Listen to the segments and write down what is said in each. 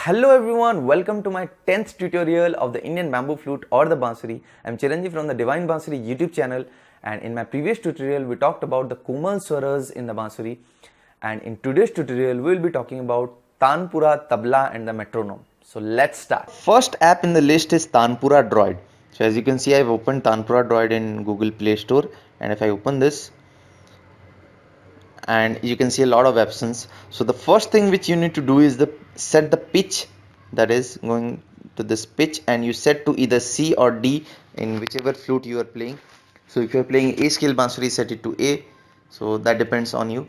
Hello everyone, welcome to my 10th tutorial of the Indian bamboo flute or the Bansuri. I'm Chiranjeev from the Divine Bansuri YouTube channel, and in my previous tutorial we talked about the Komal swaras in the Bansuri, and in today's tutorial we'll be talking about Tanpura, Tabla and the metronome. So let's start. First app in the list is Tanpura Droid. So as you can see, I've opened Tanpura Droid in Google Play Store, and if I open this, and you can see a lot of options. So the first thing which you need to do is set the pitch, that is going to this pitch, and you set to either C or D in whichever flute you are playing. So if you are playing A scale bansuri, set it to A, so that depends on you.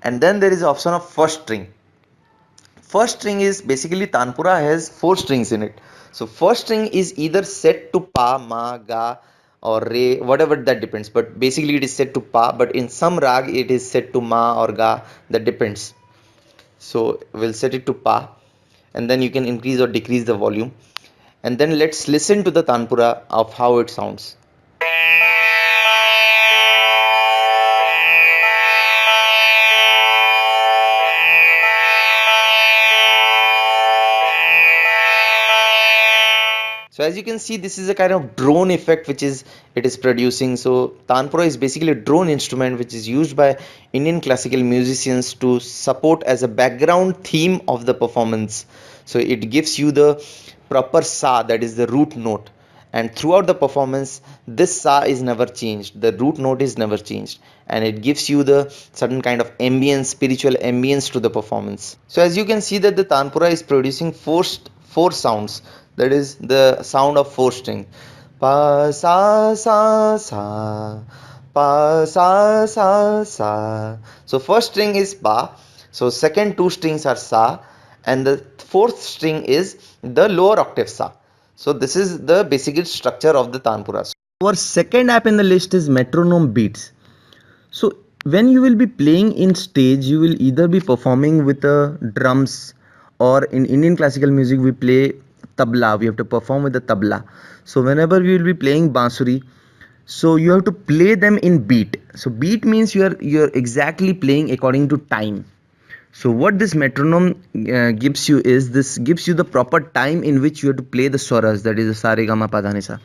And then there is the option of first string. First string is basically Tanpura has 4 strings in it. So first string is either set to Pa, Ma, Ga or Re, whatever, that depends. But basically it is set to Pa, but in some rag it is set to Ma or Ga, that depends. So we'll set it to Pa, and then you can increase or decrease the volume. And then let's listen to the Tanpura of how it sounds. So as you can see, this is a kind of drone effect which it is producing. So Tanpura is basically a drone instrument which is used by Indian classical musicians to support as a background theme of the performance. So it gives you the proper sa, that is the root note, and throughout the performance this sa is never changed, the root note is never changed, and it gives you the certain kind of ambience, spiritual ambience to the performance. So as you can see that the Tanpura is producing four sounds, that is the sound of 4 string. Pa sa sa sa, pa sa sa sa. So first string is pa, so second 2 strings are sa, and the fourth string is the lower octave sa. So this is the basic structure of the Tanpura. Our second app in the list is metronome beats. So when you will be playing in stage, you will either be performing with drums, or in Indian classical music we play tabla, we have to perform with the tabla. So whenever we will be playing bansuri, so you have to play them in beat. So beat means you're exactly playing according to time. So what this metronome gives you is, this gives you the proper time in which you have to play the swaras, that is the sa re ga ma pa dha ni sa.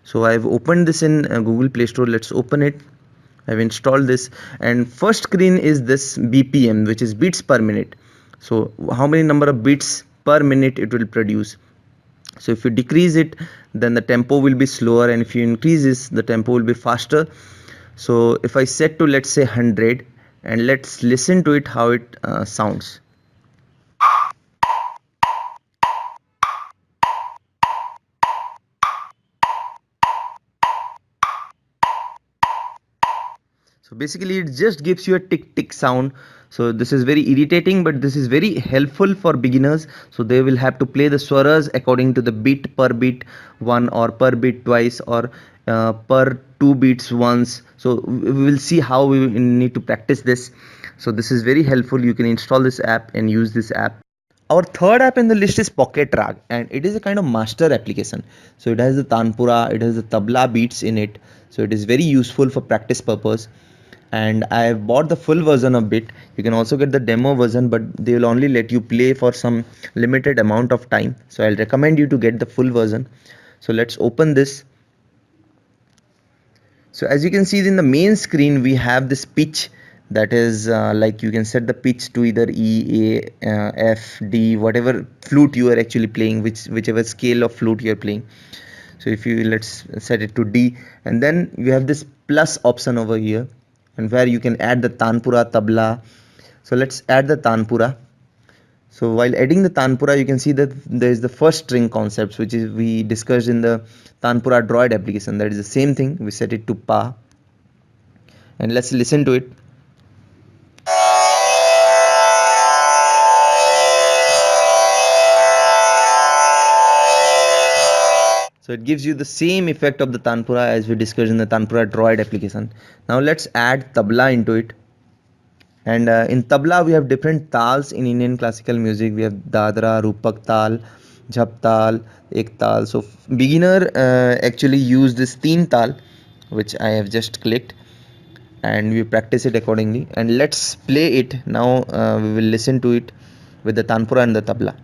So I've opened this in Google Play Store. Let's open it. I've installed this, and first screen is this BPM, which is beats per minute. So how many number of beats per minute it will produce. So if you decrease it, then the tempo will be slower, and if you increase this, the tempo will be faster. So if I set to, let's say, 100, and let's listen to it how it sounds. So basically it just gives you a tick tick sound. So this is very irritating, but this is very helpful for beginners. So they will have to play the swaras according to the beat per beat one, or per beat twice, or per 2 beats once. So we will see how we need to practice this. So this is very helpful. You can install this app and use this app. Our third app in the list is Pocket Rag, and it is a kind of master application. So it has the Tanpura, it has the tabla beats in it. So it is very useful for practice purpose, and I have bought the full version of it. You can also get the demo version, but they will only let you play for some limited amount of time. So I'll recommend you to get the full version. So let's open this. So as you can see in the main screen, we have this pitch, that is like you can set the pitch to either E, A, F, D, whatever flute you are actually playing, whichever scale of flute you are playing. So if you, let's set it to D, and then you have this plus option over here, and where you can add the Tanpura, tabla. So let's add the Tanpura. So while adding the Tanpura, you can see that there is the first string concepts, which is we discussed in the Tanpura Droid application. That is the same thing. We set it to Pa, and let's listen to it. So it gives you the same effect of the Tanpura as we discussed in the Tanpura Droid application. Now let's add tabla into it. And in tabla we have different tals in Indian classical music. We have dadra, rupak tal, jhap tal, ek tal. So beginner actually use this teen tal, which I have just clicked, and we practice it accordingly. And let's play it now. We will listen to it with the Tanpura and the tabla.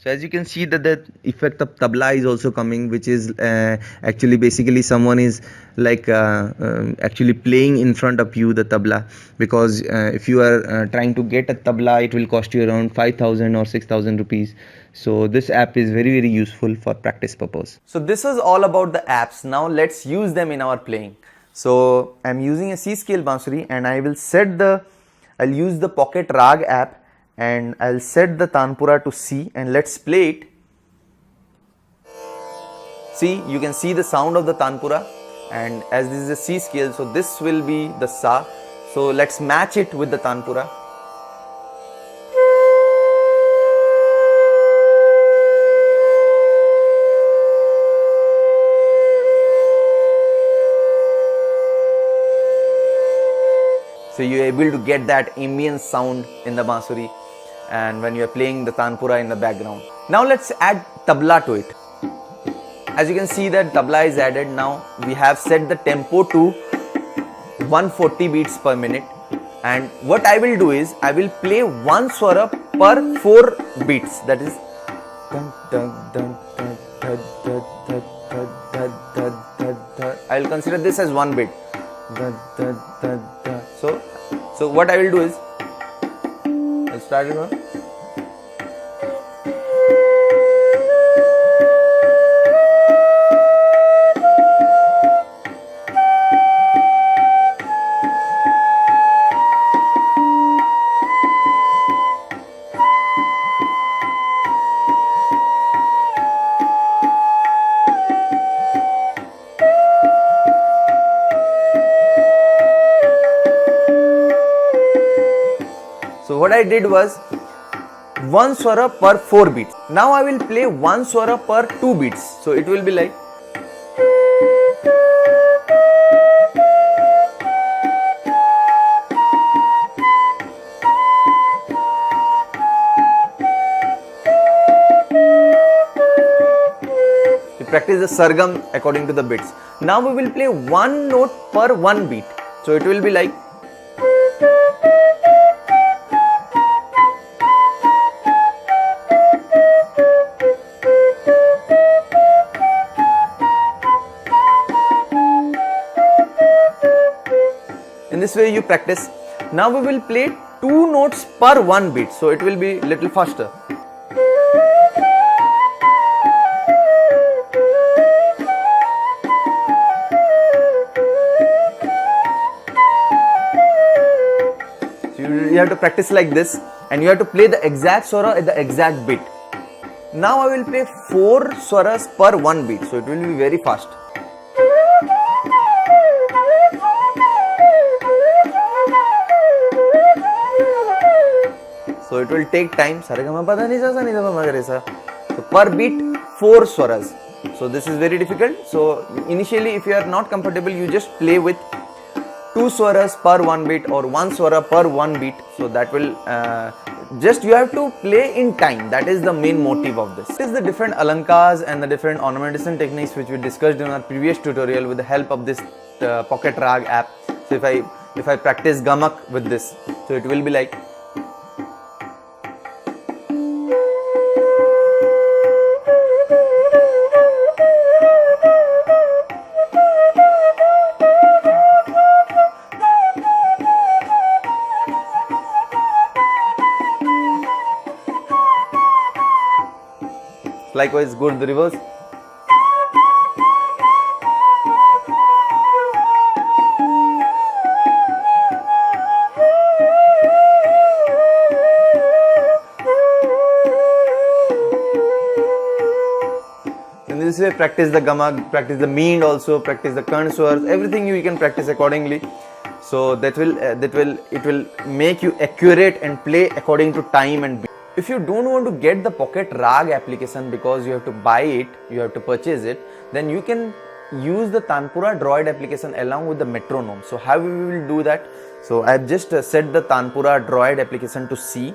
So as you can see that the effect of tabla is also coming, which is actually basically someone is like actually playing in front of you the tabla, because if you are trying to get a tabla, it will cost you around 5,000 or 6,000 rupees. So this app is very useful for practice purpose. So this was all about the apps. Now let's use them in our playing. So I'm using a C scale Bansuri, and I'll use the Pocket Rag app, and I'll set the Tanpura to C, and let's play it. See, you can see the sound of the Tanpura, and as this is a C scale, so this will be the Sa. So let's match it with the Tanpura. So you're able to get that ambient sound in the Bansuri and when you're playing the Tanpura in the background. Now let's add tabla to it. As you can see that tabla is added. Now we have set the tempo to 140 beats per minute, and what I will do is I will play one swara per 4 beats, that is I will consider this as 1 beat. So what I will do is I'll start it now. So what I did was one swara per 4 beats. Now I will play one swara per 2 beats. So it will be like we practice the sargam according to the beats. Now we will play one note per 1 beat. So it will be like in this way you practice. Now we will play 2 notes per 1 beat, so it will be little faster. So you have to practice like this, and you have to play the exact swara at the exact beat. Now I will play 4 swaras per 1 beat, so it will be very fast. So it will take time. So per beat 4 swaras. So this is very difficult. So initially if you are not comfortable, you just play with 2 swaras per 1 beat or 1 swara per 1 beat. So that will just you have to play in time. That is the main motive of this. This is the different alankars and the different ornamentation techniques which we discussed in our previous tutorial with the help of this Pocket Rag app. So if I practice gamak with this, so it will be like likewise go to the reverse. In this way practice the gamak, practice the meend also, practice the karn swars, everything you can practice accordingly. So it will make you accurate and play according to time and beat. If you don't want to get the Pocket Rag application because you have to buy it, you have to purchase it, then you can use the Tanpura Droid application along with the metronome. So how we will do that? So I have just set the Tanpura Droid application to C,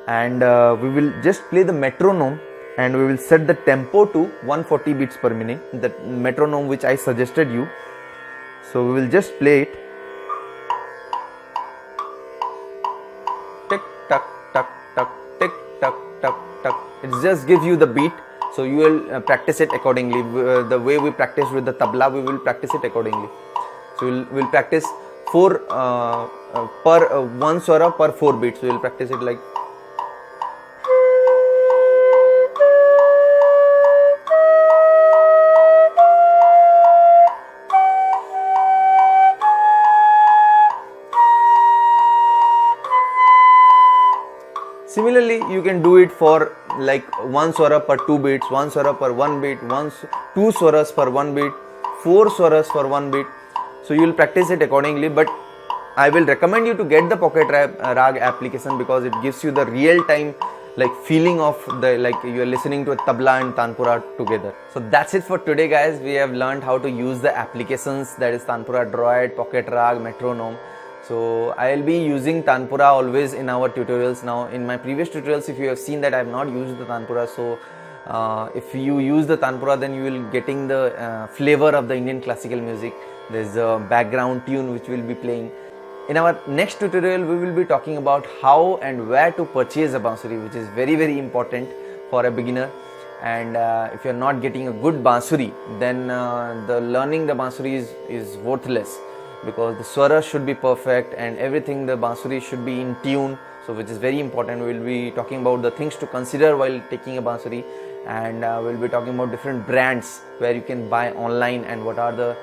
and we will just play the metronome, and we will set the tempo to 140 beats per minute, the metronome which I suggested you. So we will just play it. Tick, tuck, tuck, tuck, tick, tuck, tuck, tuck, It just gives you the beat, so you will practice it accordingly. The way we practice with the tabla, we will practice it accordingly. So we'll practice 4 per 1 swara per 4 beats. So we'll practice it like. Similarly, you can do it for like 1 swara per 2 beats, 1 swara per 1 beat, 2 swaras per 1 beat, 4 swaras for 1 beat. So you will practice it accordingly, but I will recommend you to get the Pocket Rag application, because it gives you the real time like feeling of the like you are listening to a tabla and tanpura together. So that's it for today, guys. We have learned how to use the applications, that is Tanpura Droid, Pocket Rag, Metronome. So I will be using Tanpura always in our tutorials. Now in my previous tutorials, if you have seen that I have not used the Tanpura, so if you use the Tanpura, then you will getting the flavor of the Indian classical music. There is a background tune which will be playing. In our next tutorial, we will be talking about how and where to purchase a Bansuri, which is very important for a beginner. And if you are not getting a good Bansuri, then the learning the Bansuri is worthless, because the swara should be perfect and everything, the Bansuri should be in tune, so which is very important. We will be talking about the things to consider while taking a Bansuri, and we'll be talking about different brands where you can buy online, and what are the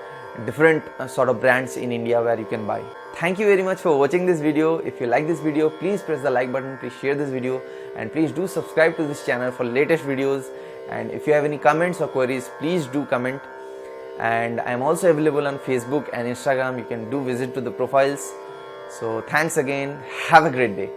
different sort of brands in India where you can buy. Thank you very much for watching this video. If you like this video, please press the like button, please share this video, and please do subscribe to this channel for latest videos. And if you have any comments or queries, please do comment. And I am also available on Facebook and Instagram. You can do visit to the profiles. So thanks again. Have a great day.